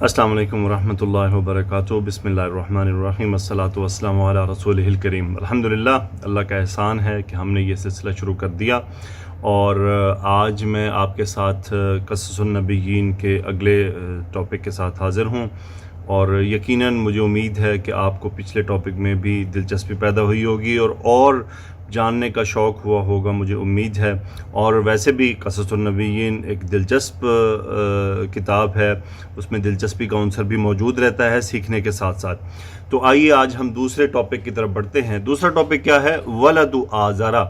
السلام علیکم ورحمۃ اللہ وبرکاتہ۔ بسم اللہ الرحمن الرحیم، الصلاۃ والسلام علی رسولہ الکریم۔ الحمدللہ، اللہ کا احسان ہے کہ ہم نے یہ سلسلہ شروع کر دیا، اور آج میں آپ کے ساتھ قصص النبیین کے اگلے ٹاپک کے ساتھ حاضر ہوں، اور یقیناً مجھے امید ہے کہ آپ کو پچھلے ٹاپک میں بھی دلچسپی پیدا ہوئی ہوگی اور جاننے کا شوق ہوا ہوگا، مجھے امید ہے۔ اور ویسے بھی قصص النبیین ایک دلچسپ کتاب ہے، اس میں دلچسپی کا عنصر بھی موجود رہتا ہے سیکھنے کے ساتھ ساتھ۔ تو آئیے آج ہم دوسرے ٹاپک کی طرف بڑھتے ہیں۔ دوسرا ٹاپک کیا ہے؟ ولد آزرا۔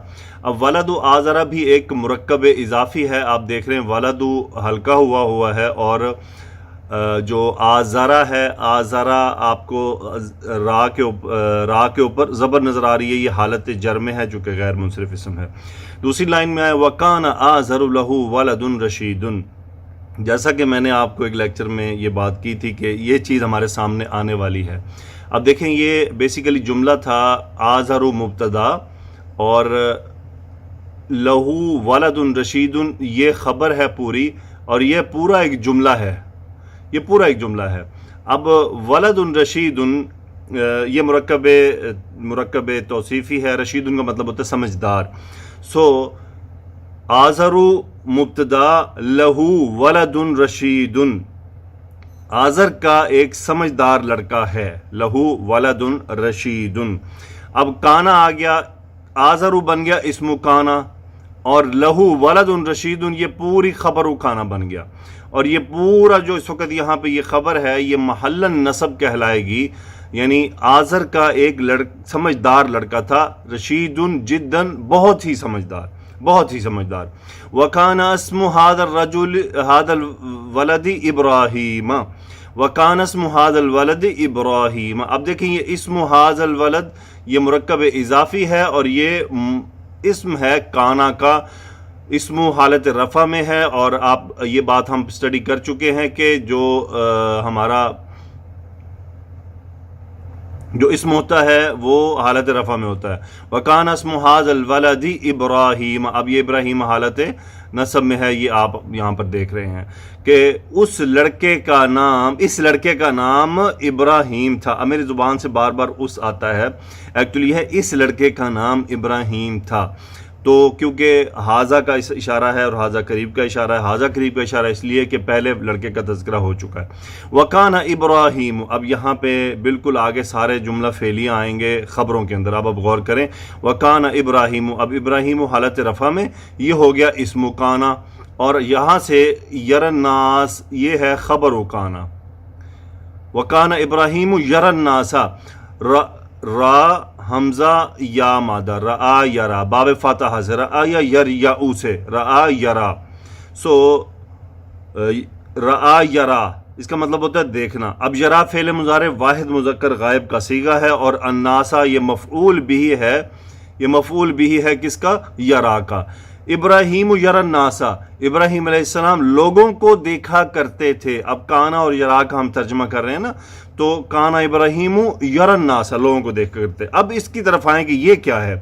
اب ولد آزرا بھی ایک مرکب اضافی ہے۔ آپ دیکھ رہے ہیں ولد ہلکا ہوا ہے، اور جو آزرا ہے، آزرا آپ کو را کے اوپر زبر نظر آ رہی ہے، یہ حالت جر میں ہے جو کہ غیر منصرف اسم ہے۔ دوسری لائن میں آیا وَكَانَ آزَرُ لَهُ وَلَدٌ رَشِيدٌ۔ جیسا کہ میں نے آپ کو ایک لیکچر میں یہ بات کی تھی کہ یہ چیز ہمارے سامنے آنے والی ہے۔ اب دیکھیں، یہ بیسیکلی جملہ تھا آزر مبتدا اور لہو ولد رشید، یہ خبر ہے پوری، اور یہ پورا ایک جملہ ہے، یہ پورا ایک جملہ ہے۔ اب ولد رشید یہ مرکب توصیفی ہے، رشید کا مطلب ہوتا ہے سمجھدار۔ سو آزر مبتدا لہو ولد رشید، آزر کا ایک سمجھدار لڑکا ہے، لہو ولد رشید۔ اب کانا آ گیا، آزر بن گیا اسم کانا، اور لہو ولد رشید یہ پوری خبر کانا بن گیا، اور یہ پورا جو اس وقت یہاں پہ یہ خبر ہے یہ محل نصب کہلائے گی، یعنی آزر کا ایک سمجھدار لڑکا تھا، رشید جداً، بہت ہی سمجھدار، بہت ہی سمجھدار۔ وَكَانَ اسْمُ هَذَا الْوَلَدِ إِبْرَاهِيمَ، وَكَانَ اسْمُ هَذَا الْوَلَدِ إِبْرَاهِيمَ۔ اب دیکھیں، یہ اسم هَذَا الْوَلَد یہ مرکب اضافی ہے، اور یہ اسم ہے کانا کا، اسم حالت رفع میں ہے، اور آپ یہ بات ہم سٹڈی کر چکے ہیں کہ جو ہمارا جو اسم ہوتا ہے وہ حالت رفع میں ہوتا ہے۔ وَكَانَ اسْمُ هَذَا الْوَلَدِ إِبْرَاهِيمَ، اب یہ ابراہیم حالت نصب میں ہے، یہ آپ یہاں پر دیکھ رہے ہیں کہ اس لڑکے کا نام ابراہیم تھا۔ اب میری زبان سے بار بار اس آتا ہے، ایکچولی ہے اس لڑکے کا نام ابراہیم تھا، تو کیونکہ حاضہ کا اشارہ ہے اور حاضہ قریب کا اشارہ ہے، حاضہ قریب کا اشارہ اس لیے کہ پہلے لڑکے کا تذکرہ ہو چکا ہے۔ وَكَانَ إِبْرَاهِيمُ، اب یہاں پہ بالکل آگے سارے جملہ فعلیاں آئیں گے خبروں کے اندر، اب غور کریں۔ وَكَانَ إِبْرَاهِيمُ، اب ابراہیم حالت رفع میں، یہ ہو گیا اسم کانا، اور یہاں سے یری الناس یہ ہے خبر کانا۔ وَكَانَ إِبْرَاهِيمُ يَرَى النَّاسَ، را حمزہ یا مادہ، رآ یرا، باب فاتحہ سے رآ یا یریا سے رآ یرا، سو رآ یرا اس کا مطلب ہوتا ہے دیکھنا۔ اب یرا فعل مضارع واحد مذکر غائب کا صیغہ ہے، اور الناسا یہ مفعول بھی ہے، یہ مفعول بھی ہے کس کا؟ یرا کا۔ ابراہیم یری الناس، ابراہیم علیہ السلام لوگوں کو دیکھا کرتے تھے۔ اب کانا اور یرا کا ہم ترجمہ کر رہے ہیں نا، تو کانا ابراہیم یری الناس، لوگوں کو دیکھا کرتے۔ اب اس کی طرف آئیں کہ یہ کیا ہے؟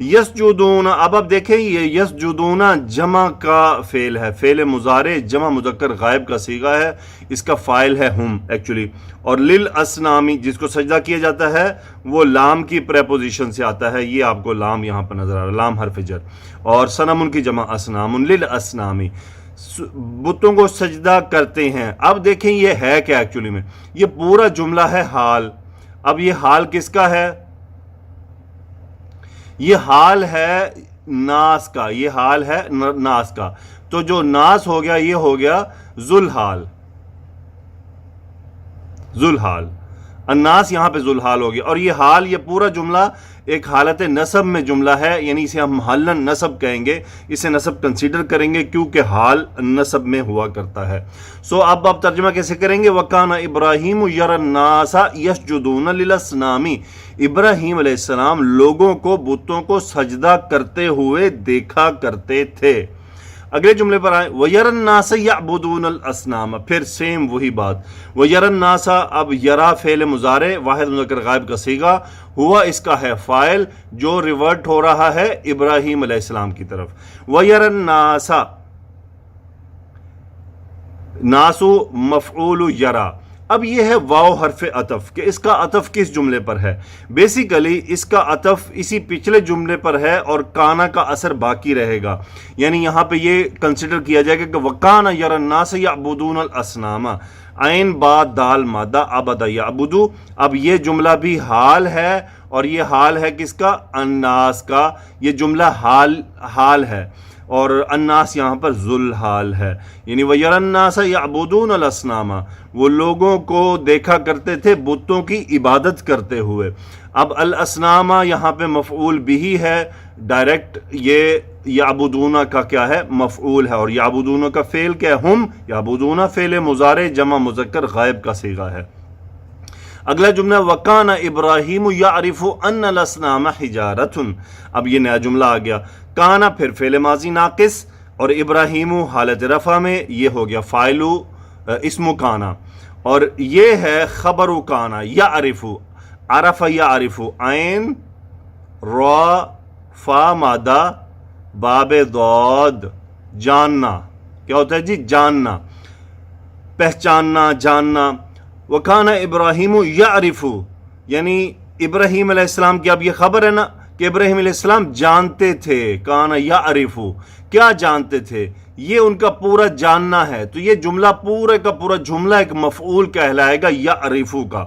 یسجدون، اب دیکھیں یہ یسجدون جمع کا فعل ہے، فعل مضارع جمع مذکر غائب کا صیغہ ہے، اس کا فاعل ہے ہم ایکچولی، اور للاسنامی جس کو سجدہ کیا جاتا ہے وہ لام کی پریپوزیشن سے آتا ہے، یہ آپ کو لام یہاں پر نظر آ رہا ہے، لام حرف جر، اور صنم کی جمع اسنام، للاسنامی بتوں کو سجدہ کرتے ہیں۔ اب دیکھیں یہ ہے کیا ایکچولی میں، یہ پورا جملہ ہے حال۔ اب یہ حال کس کا ہے؟ یہ حال ہے ناس کا، یہ حال ہے ناس کا، تو جو ناس ہو گیا یہ ہو گیا ذوالحال، ذوالحال، الناس یہاں پہ ذوالحال ہو گیا، اور یہ حال یہ پورا جملہ ایک حالت نصب میں جملہ ہے، یعنی اسے ہم محلن نصب کہیں گے، اسے نصب کنسیڈر کریں گے کیونکہ حال نصب میں ہوا کرتا ہے۔ سو اب آپ ترجمہ کیسے کریں گے؟ وَكَانَ إِبْرَاهِيمُ يَرَى النَّاسَ يَسْجُدُونَ لِلْأَصْنَامِ، ابراہیم علیہ السلام لوگوں کو بتوں کو سجدہ کرتے ہوئے دیکھا کرتے تھے۔ اگلے جملے پر آئیں، وَيَرَى النَّاسَ يَعْبُدُونَ الْأَصْنَامَ، پھر سیم وہی بات، وَيَرَى النَّاسَ، اب یرا فعل مضارع واحد مذکر غائب کا صیغہ ہوا، اس کا ہے فاعل جو ریورٹ ہو رہا ہے ابراہیم علیہ السلام کی طرف۔ وَيَرَى النَّاسَ، ناسو مفعول یرا، اب یہ ہے واو حرف عطف کہ اس کا عطف کس جملے پر ہے. بیسیکلی اس کا عطف اسی پچھلے جملے پر ہے اور کانا کا اثر باقی رہے گا. یعنی یہاں پہ یہ کنسیڈر کیا جائے گا کہ وَكَانَ يَرَى النَّاسَ يَعْبُدُونَ الْأَصْنَامَ، عین با دال مادہ عبد یعبدو. اب یہ جملہ بھی حال ہے اور یہ حال ہے کس کا؟ الناس کا. یہ جملہ حال ہے اور الناس یہاں پر ذل حال ہے. یعنی وَيَرَى النَّاسَ يَعْبُدُونَ الْأَصْنَامَ، وہ لوگوں کو دیکھا کرتے تھے بتوں کی عبادت کرتے ہوئے. اب الاسنام یہاں پہ مفعول بھی ہے ڈائریکٹ، یہ یعبدون کا کیا ہے؟ مفعول ہے. اور یعبدون کا فعل کیا ہے؟ ہم یعبدون فعل مضارع جمع مذکر غائب کا صیغہ ہے. اگلا جملہ وَكَانَ إِبْرَاهِيمُ يَعْرِفُ أَنَّ الْأَصْنَامَ حِجَارَةٌ. اب یہ نیا جملہ آ گیا. کانا پھر فعل ماضی ناقص اور ابراہیم حالت رفع میں، یہ ہو گیا فاعل اسم کانا. اور یہ ہے خبر کانا یعرف، عرف یعرف، عین را فا مادہ باب ضاد، جاننا. کیا ہوتا ہے جی؟ جاننا، پہچاننا، جاننا. وَكَانَ إِبْرَاهِيمُ يَعْرِفُ، یعنی ابراہیم علیہ السلام کی اب یہ خبر ہے نا کہ ابراہیم علیہ السلام جانتے تھے. کانا یعرف، کیا جانتے تھے؟ یہ ان کا پورا جاننا ہے. تو یہ جملہ پورے کا پورا جملہ ایک مفعول کہلائے گا یعرفو کا،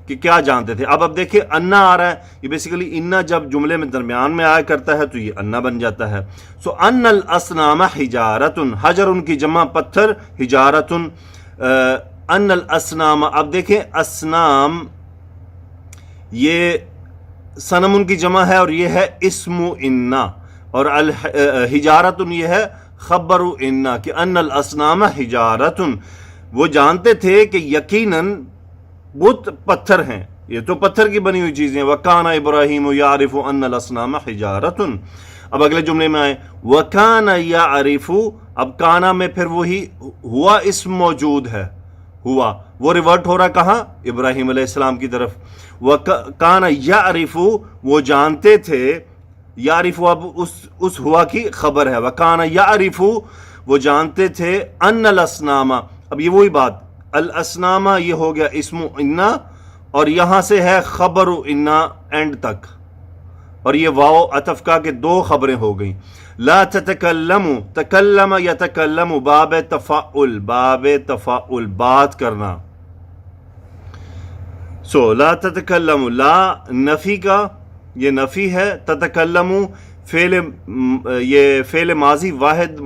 کہ کیا جانتے تھے. اب دیکھیں انا آ رہا ہے، یہ بیسیکلی انا جب جملے میں درمیان میں آیا کرتا ہے تو یہ انا بن جاتا ہے. سو ان الاسنام حجارتن، حجر ان کی جمع پتھر، حجارتن ان الاسنام. اب دیکھیں اسنام یہ صنم ان کی جمع ہے اور یہ ہے اسم انا، اور حجارتن یہ ہے خبر انا، کہ ان الاسنام حجارتن. وہ جانتے تھے کہ یقیناً بت پتھر ہیں، یہ تو پتھر کی بنی ہوئی چیزیں. وَكَانَ إِبْرَاهِيمُ يَعْرِفُ أَنَّ الْأَصْنَامَ حِجَارَةٌ. اب اگلے جملے میں آئے وَكَانَ يَعْرِفُ. اب کانا میں پھر وہی ہوا اسم موجود ہے، ہوا وہ ریورٹ ہو رہا کہاں؟ ابراہیم علیہ السلام کی طرف. وَكَانَ يَعْرِفُ، وہ جانتے تھے. یعرف اب اس ہوا کی خبر ہے. وَكَانَ يَعْرِفُ، وہ جانتے تھے. أَنَّ الْأَصْنَامَ، اب یہ وہی بات، الاسنام یہ ہو گیا اسم انا اور یہاں سے ہے خبر انا اینڈ تک، اور یہ واو عطف کا کہ دو خبریں ہو گئیں. لا تتکلم، تکلم یتکلم، باب تفاعل، باب تفاعل بات کرنا. سو لا تتکلم، لا نفی کا، یہ نفی ہے. تتکلم یہ فعل ماضی واحد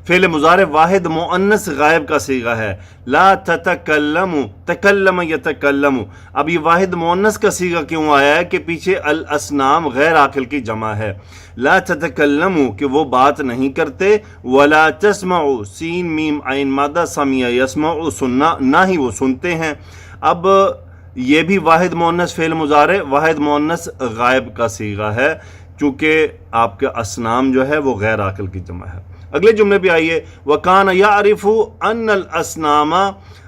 فعل مضارع واحد مؤنث غائب کا صیغہ ہے. لا تتکلم، تکلم یتکلم. اب یہ واحد مؤنث کا صیغہ کیوں آیا ہے؟ کہ پیچھے الاسنام غیر عاقل کی جمع ہے. لا تتکلم کہ وہ بات نہیں کرتے. ولا تسمع، سین میم عین مادہ سمع یسمع، سننا، نہ ہی وہ سنتے ہیں. اب یہ بھی واحد مؤنث فعل مضارع واحد مؤنث غائب کا صیغہ ہے، چونکہ آپ کے اسنام جو ہے وہ غیر عاقل کی جمع ہے. اگلے جملے پہ آئیے وَكَانَ يَعْرِفُ أَنَّ الْأَصْنَامَ.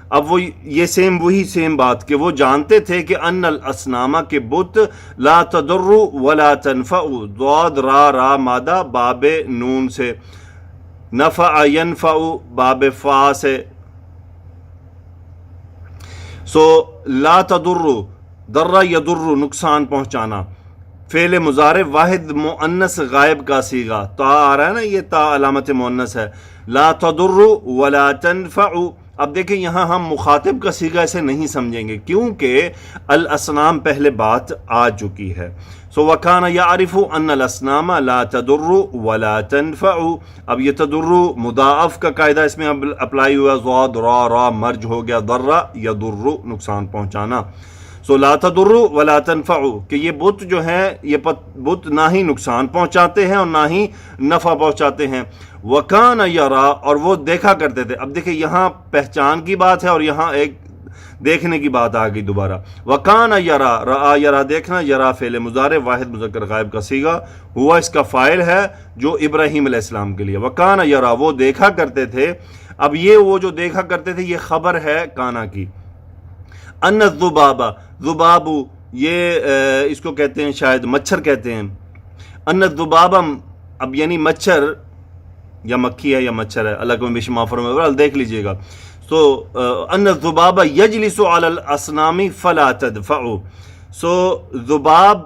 اب وہ یہ وہی سیم بات کہ وہ جانتے تھے کہ ان الاسنام کے بت لا تضر ولا تنفع، ضاد را مادہ باب نون سے، نفع ینفع باب فا سے. سو لا تضر، ضر یضر نقصان پہنچانا، فعل مضارع واحد مؤنث غائب کا صیغہ. تا آ رہا ہے نا، یہ تا علامت مؤنث ہے. لا تضر ولا تنفع. اب دیکھیں یہاں ہم مخاطب کا صیغہ اسے نہیں سمجھیں گے کیونکہ الاسنام پہلے بات آ چکی ہے. سو وَكَانَ يَعْرِفُ أَنَّ الْأَصْنَامَ لَا تَضُرُّ وَلَا تَنْفَعُ. اب یہ تضر مضاعف کا قاعدہ اس میں اپلائی ہوا، ضاد را مرج ہو گیا، ضر یضر نقصان پہنچانا. سو لا تضر ولا تنفع کہ یہ بت جو ہیں یہ بت نہ ہی نقصان پہنچاتے ہیں اور نہ ہی نفع پہنچاتے ہیں. وَكَانَ يَرَى، اور وہ دیکھا کرتے تھے. اب دیکھیں یہاں پہچان کی بات ہے اور یہاں ایک دیکھنے کی بات آ گئی دوبارہ. وَكَانَ يَرَى، رَآ یرا دیکھنا، یرا فعل مضارع واحد مذکر غائب کا صیغہ، ہوا اس کا فاعل ہے جو ابراہیم علیہ السلام کے لیے. وَكَانَ يَرَى، وہ دیکھا کرتے تھے. اب یہ وہ جو دیکھا کرتے تھے یہ خبر ہے کانا کی. ان الذباب، ذباب یہ اس کو کہتے ہیں شاید مچھر کہتے ہیں. ان الذباب، اب یعنی مچھر یا مکھی ہے یا مچھر ہے، اللہ کو بیش معاف فرمائے، دیکھ لیجئے گا. So ان الذباب یجلس علی الاسنام فلا تدفعوا. So ذباب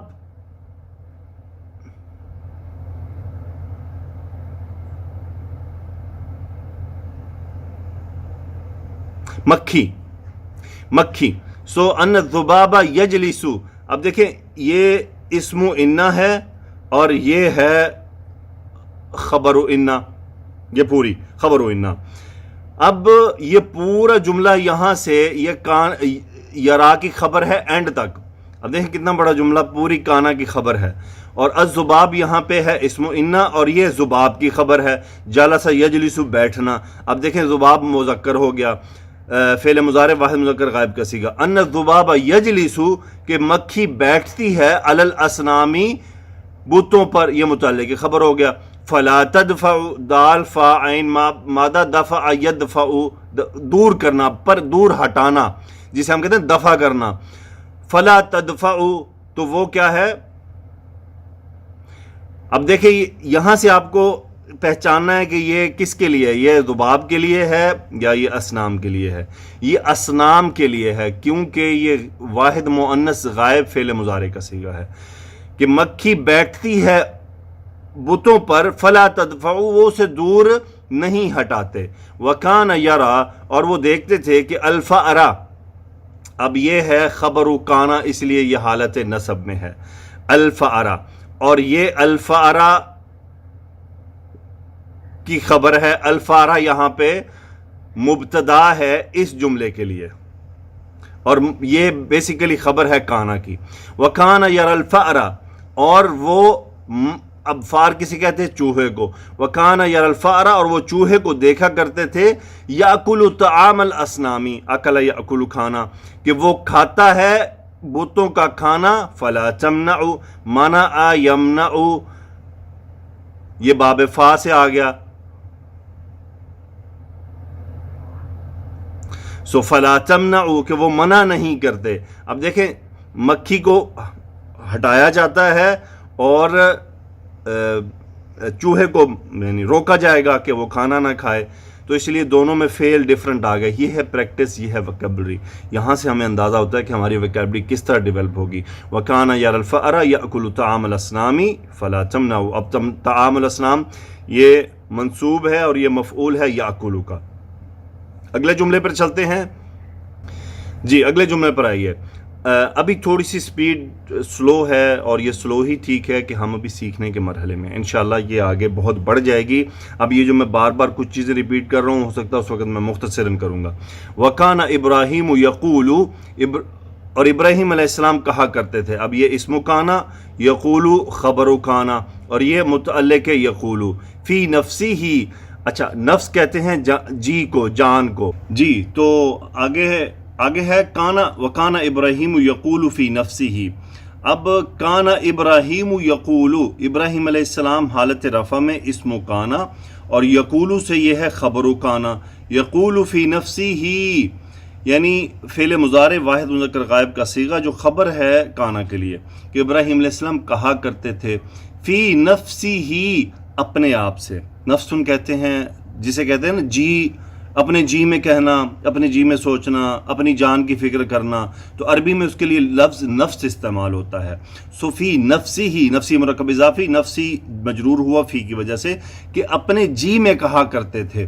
مکھی. سو ان الذباب یجلس. اب دیکھیں یہ اسم انا ہے اور یہ ہے خبر انا، یہ پوری خبر انا. اب یہ پورا جملہ یہاں سے یہ یرا کی خبر ہے اینڈ تک. اب دیکھیں کتنا بڑا جملہ، پوری کانا کی خبر ہے، اور الذباب یہاں پہ ہے اسم انا اور یہ ذباب کی خبر ہے. جلس یجلس بیٹھنا. اب دیکھیں ذباب مذکر ہو گیا، فعل مضارع واحد مذکر غائب کا صیغہ. ان الذباب یجلس کہ مکھی بیٹھتی ہے، علی الاسنامی بتوں پر، یہ متعلق کی خبر ہو گیا. فلا تدفع دال فا عین مادہ دفع یدفع دور کرنا، پر دور ہٹانا جسے ہم کہتے ہیں دفع کرنا. فلا تدفع تو وہ کیا ہے؟ اب دیکھیں یہاں سے آپ کو پہچاننا ہے کہ یہ کس کے لیے ہے، یہ ذباب کے لیے ہے یا یہ اسنام کے لیے ہے. یہ اسنام کے لیے ہے کیونکہ یہ واحد مؤنث غائب فعل مضارع کا صیغہ ہے کہ مکھی بیٹھتی ہے بتوں پر. فلا تدفع وہ اسے دور نہیں ہٹاتے. وکان یرا اور وہ دیکھتے تھے کہ الفأرا. اب یہ ہے خبر کانا، اس لیے یہ حالت نصب میں ہے الفأرا، اور یہ الفأرا کی خبر ہے. الفأرا یہاں پہ مبتدا ہے اس جملے کے لیے اور یہ بیسیکلی خبر ہے کانا کی. وکان یرا الفأرا اور وہ اب فار کسی کہتے ہیں چوہے کو. وکان یرا الفأرا اور وہ چوہے کو دیکھا کرتے تھے. یاکل طعام الاسنامی اکل یاکل کھانا کہ وہ کھاتا ہے بتوں کا کھانا. فلا تمنعوا منع یمنع یہ باب فا سے آ گیا. سو فلا تمنعوا کہ وہ منع نہیں کرتے. اب دیکھیں مکھی کو ہٹایا جاتا ہے اور چوہے کو یعنی روکا جائے گا کہ وہ کھانا نہ کھائے، تو اس لیے دونوں میں فعل ڈیفرنٹ آ گئے. یہ ہے پریکٹس، یہ ہے ویکیبلری. یہاں سے ہمیں اندازہ ہوتا ہے کہ ہماری ویکیبلری کس طرح ڈیولپ ہوگی. وَكَانَ يَرَى الْفَأْرَ يَأْكُلُ طَعَامَ الْأَصْنَامِ فَلَا تَمْنَعُوا. اب طعام الاسنام یہ منصوب ہے اور یہ مفعول ہے یأکلو کا. اگلے جملے پر چلتے ہیں. جی اگلے جملے پر آئیے. ابھی تھوڑی سی سپیڈ سلو ہے اور یہ سلو ہی ٹھیک ہے کہ ہم ابھی سیکھنے کے مرحلے میں، انشاءاللہ یہ آگے بہت بڑھ جائے گی. اب یہ جو میں بار بار کچھ چیزیں ریپیٹ کر رہا ہوں ہو سکتا ہے اس وقت میں مختصراً کروں گا. وَكَانَ إِبْرَاهِيمُ يَقُولُ اور ابراہیم علیہ السلام کہا کرتے تھے. اب یہ اسم کانا، یقولو خبر کانا، اور یہ متعلق ہے یقولو. فی نفسی ہی، اچھا نفس کہتے ہیں جی کو، جان کو. جی تو آگے ہے کانا. وکانا ابراہیم یقول فی نفسہ. اب کانا ابراہیم یقول، ابراہیم علیہ السلام حالت رفع میں اسم کانا، اور یقول سے یہ ہے خبر کانا. یقول فی نفسہ یعنی فعل مضارع واحد مذکر غائب کا صیغہ جو خبر ہے کانا کے لیے کہ ابراہیم علیہ السلام کہا کرتے تھے. فی نفسہ اپنے آپ سے. نفسن کہتے ہیں جسے کہتے ہیں نا جی، اپنے جی میں کہنا، اپنے جی میں سوچنا، اپنی جان کی فکر کرنا، تو عربی میں اس کے لیے لفظ نفس استعمال ہوتا ہے. سو فی نفسی ہی، نفسی مرکب اضافی، نفسی مجرور ہوا فی کی وجہ سے کہ اپنے جی میں کہا کرتے تھے.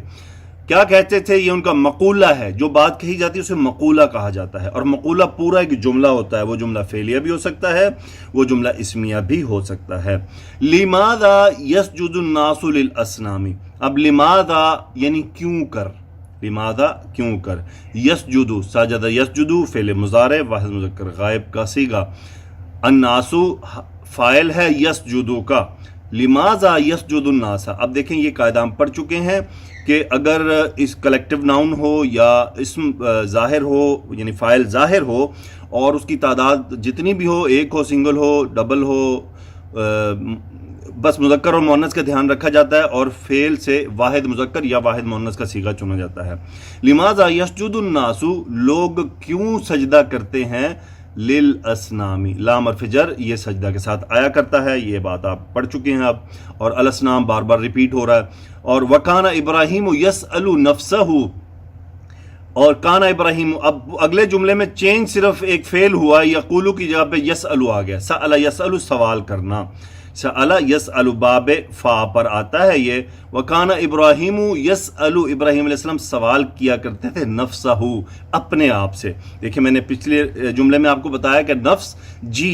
کیا کہتے تھے؟ یہ ان کا مقولہ ہے. جو بات کہی جاتی ہے اسے مقولہ کہا جاتا ہے، اور مقولہ پورا ایک جملہ ہوتا ہے. وہ جملہ فعلیہ بھی ہو سکتا ہے، وہ جملہ اسمیہ بھی ہو سکتا ہے. لماذا یسجد الناس للاصنام. اب لماذا یعنی کیوں کر، لماذا کیوں کر. یسجد سجد یسجد فعل مضارع واحد مذکر غائب کا صیغہ. الناس فاعل ہے یسجد کا. لماذا یسجد الناس. اب دیکھیں یہ قاعدہ ہم پڑھ چکے ہیں کہ اگر اس کلیکٹیو ناؤن ہو یا اسم ظاہر ہو یعنی فاعل ظاہر ہو اور اس کی تعداد جتنی بھی ہو، ایک ہو، سنگل ہو، ڈبل ہو، بس مذکر اور مؤنث کا دھیان رکھا جاتا ہے اور فعل سے واحد مذکر یا واحد مؤنث کا صیغہ چنا جاتا ہے. لماذا یسجد الناس لوگ کیوں سجدہ کرتے ہیں، للاسنام لام حرف جر یہ سجدہ کے ساتھ آیا کرتا ہے. یہ بات آپ پڑھ چکے ہیں اب، اور الاسنام بار بار ریپیٹ ہو رہا ہے. اور وکانا ابراہیم یسأل نفسہ، اور کانا ابراہیم، اب اگلے جملے میں چینج صرف ایک فعل ہوا، یقولو کی جگہ پہ یسألو آ گیا، سأل یسألو سوال کرنا، سأل یسألو باب فا پر آتا ہے یہ، وکانا ابراہیم یسألو، ابراہیم علیہ السلام سوال کیا کرتے تھے نفسہ، اپنے آپ سے۔ دیکھیں میں نے پچھلے جملے میں آپ کو بتایا کہ نفس جی،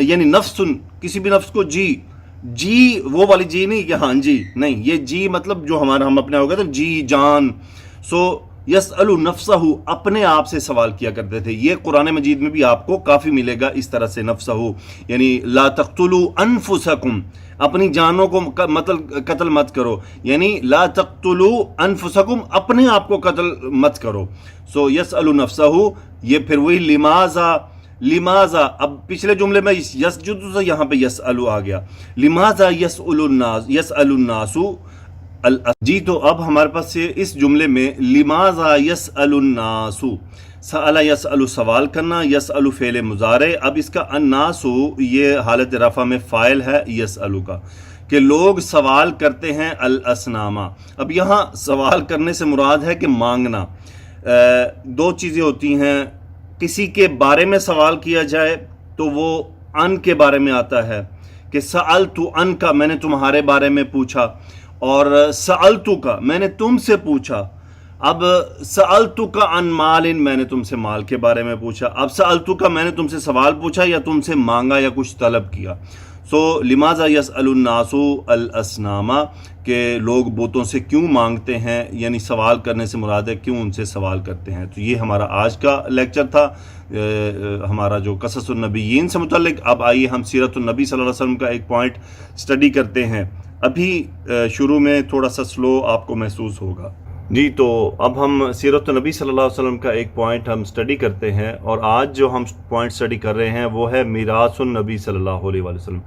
یعنی نفس، کسی بھی نفس کو جی وہ والی جی نہیں کہ ہاں جی نہیں، یہ جی مطلب جو ہم اپنے ہو گئے تھے جی جان، سو یسألو نفسہ، اپنے آپ سے سوال کیا کرتے تھے۔ یہ قرآن مجید میں بھی آپ کو کافی ملے گا اس طرح سے، نفسہ، یعنی لا تقتلوا انفسکم، اپنی جانوں کو مطلب قتل مت کرو، یعنی لا تقتلوا انفسکم، اپنے آپ کو قتل مت کرو۔ سو یسألو نفسہ، یہ پھر وہی لماذا، اب پچھلے جملے میں یسجد سے یہاں پہ یسألو آ گیا، لماذا یسأل الناس، جی تو اب ہمارے پاس اس جملے میں لماذا یسأل الناس، سأل یسأل سوال کرنا، یسأل فعل مضارع، اب اس کا الناس یہ حالت رفع میں فاعل ہے یسأل کا، کہ لوگ سوال کرتے ہیں الاسنام۔ اب یہاں سوال کرنے سے مراد ہے کہ مانگنا، دو چیزیں ہوتی ہیں، کسی کے بارے میں سوال کیا جائے تو وہ ان کے بارے میں آتا ہے کہ سألت ان کا، میں نے تمہارے بارے میں پوچھا، اور سألت کا میں نے تم سے پوچھا۔ اب سألت کا عن مال، میں نے تم سے مال کے بارے میں پوچھا، اب سألت کا میں نے تم سے سوال پوچھا یا تم سے مانگا یا کچھ طلب کیا۔ سو لماذا یسأل الناس الاسنام، کہ لوگ بتوں سے کیوں مانگتے ہیں، یعنی سوال کرنے سے مراد ہے کیوں ان سے سوال کرتے ہیں۔ تو یہ ہمارا آج کا لیکچر تھا، ہمارا جو قصص النبیین سے متعلق۔ اب آئیے ہم سیرت النبی صلی اللہ علیہ وسلم کا ایک پوائنٹ اسٹڈی کرتے ہیں۔ ابھی شروع میں تھوڑا سا سلو آپ کو محسوس ہوگا جی، تو اب ہم سیرت النبی صلی اللہ علیہ وسلم کا ایک پوائنٹ ہم اسٹڈی کرتے ہیں، اور آج جو ہم پوائنٹ اسٹڈی کر رہے ہیں وہ ہے میراث النبی صلی اللہ علیہ وآلہ وسلم۔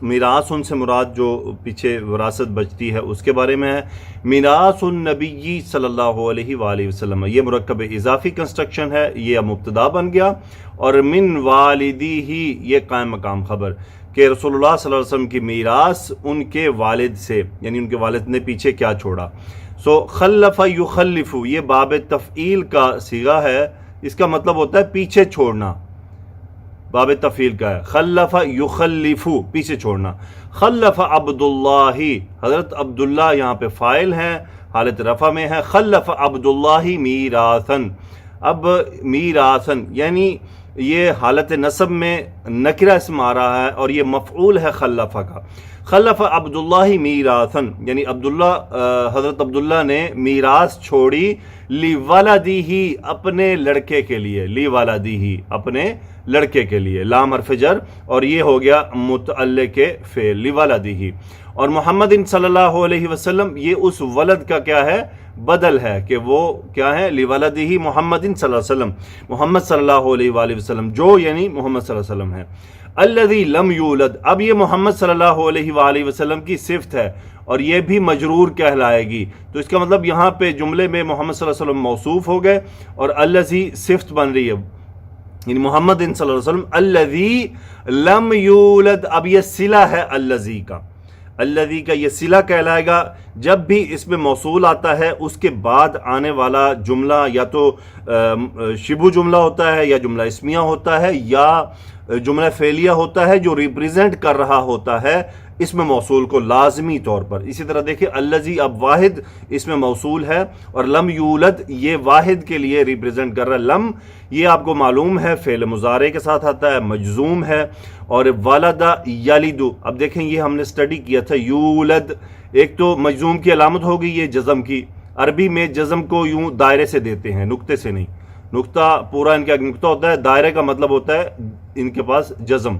میراث ان سے مراد جو پیچھے وراثت بچتی ہے اس کے بارے میں ہے۔ میراث النبی صلی اللہ علیہ وآلہ وسلم، یہ مرکب اضافی کنسٹرکشن ہے، یہ اب مبتدا بن گیا، اور من والدی ہی یہ قائم مقام خبر، کہ رسول اللہ صلی اللہ علیہ وسلم کی میراث ان کے والد سے، یعنی ان کے والد نے پیچھے کیا چھوڑا۔ سو خلف یخلف، یہ باب تفعیل کا صیغہ ہے، اس کا مطلب ہوتا ہے پیچھے چھوڑنا، باب تفعیل کا ہے، خلف یخلف پیچھے چھوڑنا۔ خلف عبداللہ، حضرت عبداللہ یہاں پہ فاعل ہیں، حالت رفع میں ہے، خلف عبداللہ میراثن، اب میراثن یعنی یہ حالت نصب میں نکرہ اسم آ رہا ہے، اور یہ مفعول ہے خلفہ کا۔ خلف عبداللہ میراثن، یعنی حضرت عبداللہ نے میراث چھوڑی، لولدہ، اپنے لڑکے کے لیے، لولدہ، اپنے لڑکے کے لیے، لام حرف جر، اور یہ ہو گیا متعلق فعل لولدہ، اور محمد صلی اللہ علیہ وسلم یہ اس ولد کا کیا ہے، بدل ہے، کہ وہ کیا ہے، لولدہ محمد صلی اللہ علیہ وسلم، محمد صلی اللہ علیہ وآلہ وسلم، جو یعنی محمد صلی اللہ علیہ وسلم ہے۔ الذی لم یولد، اب یہ محمد صلی اللہ علیہ وآلہ وسلم کی صفت ہے، اور یہ بھی مجرور کہلائے گی، تو اس کا مطلب یہاں پہ جملے میں محمد صلی اللہ علیہ وسلم موصوف ہو گئے، اور الذی صفت بن رہی ہے، یعنی محمد صلی اللہ علیہ وسلم الذی لم یولد، اب یہ صلہ ہے الذی کا، الذی کا یہ صلہ کہلائے گا۔ جب بھی اس میں موصول آتا ہے اس کے بعد آنے والا جملہ یا تو شبہ جملہ ہوتا ہے، یا جملہ اسمیہ ہوتا ہے، یا جملہ فعلیہ ہوتا ہے جو ریپریزنٹ کر رہا ہوتا ہے اس میں موصول کو لازمی طور پر۔ اسی طرح دیکھیں الذی اب واحد اس میں موصول ہے، اور لم یولد یہ واحد کے لیے ریپریزنٹ کر رہا ہے۔ لم یہ آپ کو معلوم ہے فعل مضارع کے ساتھ آتا ہے، مجزوم ہے، اور ولد یلد، اب دیکھیں یہ ہم نے اسٹڈی کیا تھا، یولد ایک تو مجزوم کی علامت ہوگی یہ جزم کی، عربی میں جزم کو یوں دائرے سے دیتے ہیں، نقطے سے نہیں، نقطہ پورا ان کا نقطہ ہوتا ہے، دائرے کا مطلب ہوتا ہے ان کے پاس جزم۔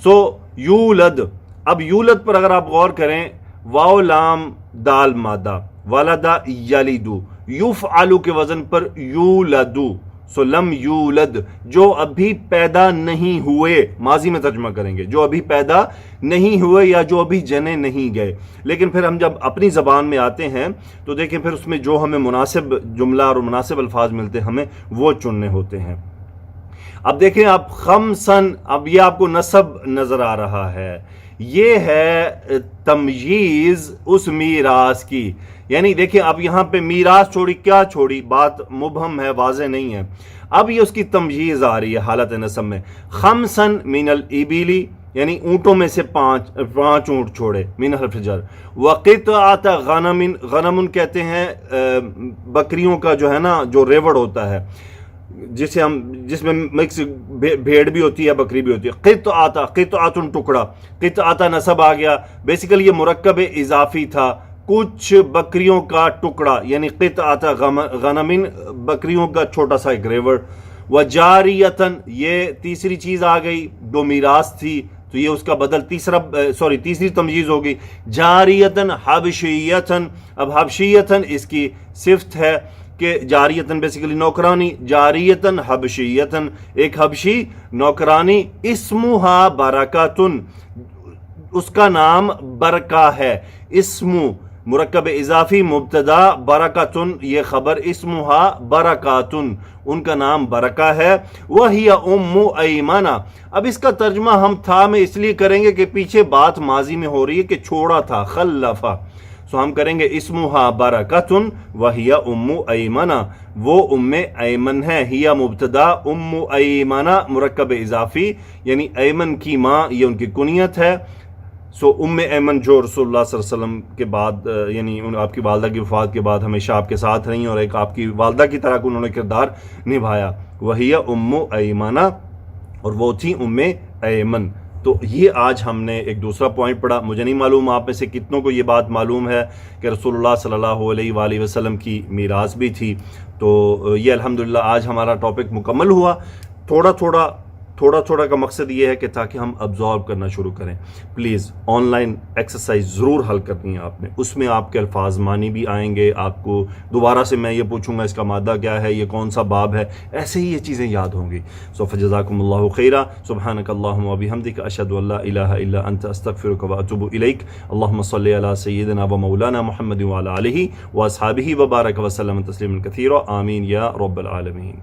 سو یولد، اب یولد پر اگر آپ غور کریں، واو لام دال مادہ، ولدا یلدو، یفعلو کے وزن پر یولدو، سو لم یولد جو ابھی پیدا نہیں ہوئے، ماضی میں ترجمہ کریں گے، جو ابھی پیدا نہیں ہوئے یا جو ابھی جنے نہیں گئے۔ لیکن پھر ہم جب اپنی زبان میں آتے ہیں تو دیکھیں پھر اس میں جو ہمیں مناسب جملہ اور مناسب الفاظ ملتے ہیں ہمیں وہ چننے ہوتے ہیں۔ اب دیکھیں آپ خمسن، اب یہ آپ کو نصب نظر آ رہا ہے، یہ ہے تمییز اس میراث کی. یعنی دیکھیں اب یہاں پہ میراث چھوڑی، کیا چھوڑی؟ بات مبہم ہے، واضح نہیں ہے. اب یہ اس کی تمییز آ رہی ہے حالت نسب میں. خمسن من الابلی، یعنی اونٹوں میں سے پانچ اونٹ چھوڑے، من حرف جر. وقطعۃ غنم، غنم کہتے ہیں بکریوں کا جو ہے نا، جو ریوڑ ہوتا ہے، جس میں مکس بھیڑ بھی ہوتی ہے، بکری بھی ہوتی ہے. قطعۃ ٹکڑا، قطعۃ نسب آ گیا. بیسیکلی یہ مرکب اضافی تھا، کچھ بکریوں کا ٹکڑا، یعنی قطعۃ غنم، بکریوں کا چھوٹا سا ایک ریوڑ. وجاریتن، یہ تیسری چیز آ گئی، جو میراث تھی تو یہ اس کا بدل تیسری تمجیز ہوگی. جاریتن حبشیتن، اب حبشیتن اس کی صفت ہے کہ جاریتن بیسیکلی نوکرانی، جاریتن حبشیتن، ایک حبشی نوکرانی. اسمہا برکاتن، اس کا نام برکہ ہے. اسمو مرکب اضافی مبتدا، برکاتن یہ خبر. اسمہا برکاتن، ان کا نام برکہ ہے. وہی ام ایمنہ، اب اس کا ترجمہ ہم تھا میں اس لیے کریں گے کہ پیچھے بات ماضی میں ہو رہی ہے کہ چھوڑا تھا، خلفا. سو ہم کریں گے اسمہا برکاتن وہی ام ایمنہ، وہ ام ایمن ہے. ہی مبتدا، ام ایمنہ مرکب اضافی، یعنی ایمن کی ماں، یہ ان کی کنیت ہے. سو ام ایمن جو رسول اللہ صلی اللہ علیہ وسلم کے بعد، یعنی آپ کی والدہ کی وفات کے بعد ہمیشہ آپ کے ساتھ رہیں اور ایک آپ کی والدہ کی طرح انہوں نے کردار نبھایا. وہی ام ایمنہ، اور وہ تھی ام ایمن. تو یہ آج ہم نے ایک دوسرا پوائنٹ پڑھا. مجھے نہیں معلوم آپ میں سے کتنوں کو یہ بات معلوم ہے کہ رسول اللہ صلی اللہ علیہ وآلہ وسلم کی میراث بھی تھی. تو یہ الحمدللہ آج ہمارا ٹاپک مکمل ہوا. تھوڑا تھوڑا کا مقصد یہ ہے کہ تاکہ ہم ابزارو کرنا شروع کریں. پلیز آن لائن ایکسرسائز ضرور حل کرنی ہے آپ نے، اس میں آپ کے الفاظ معنی بھی آئیں گے. آپ کو دوبارہ سے میں یہ پوچھوں گا اس کا مادہ کیا ہے، یہ کون سا باب ہے، ایسے ہی یہ چیزیں یاد ہوں گی. سو فجزاکم اللہ خیرا. سبحانک اللہم وبحمدک، اشہد ان لا الہ الا انت، استغفرک واتوب الیک. اللہم صلی علی سیدنا و مولانا محمد وعلی آلہ واصحابہ وبارک وسلم تسلیما کثیرا. آمین یا رب العالمین.